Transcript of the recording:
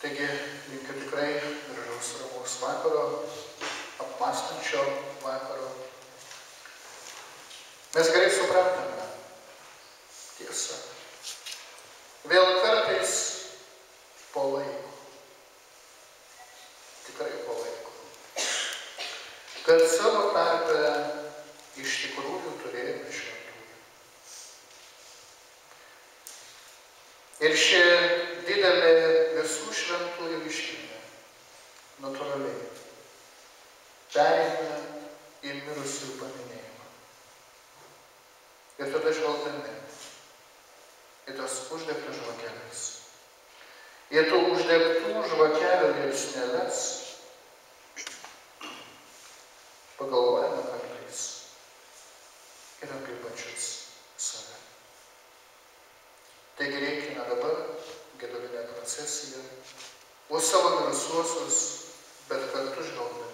Taigi, linkiu tikrai gražaus ramaus vakaro, apmąstančio vakaro. Mes gerai suprantame tiesą. Vėl kartais po laiko, tikrai po laiko, kad savo tarpe iš tikrųjų turėjome šventųjų. Ir ši didelė visų šventųjų iškilmė natūraliai pereina į mirusiųjų paminėjimą. Ir tada žvelgdami į tas uždegtas žvakeles, į tų uždegtų žvakelių liepsneles, pagalvojame kartais ir apie pačius save. Taigi reikime dabar gedulinę procesiją už savo mirusiuosius, bet kartu žvelgdami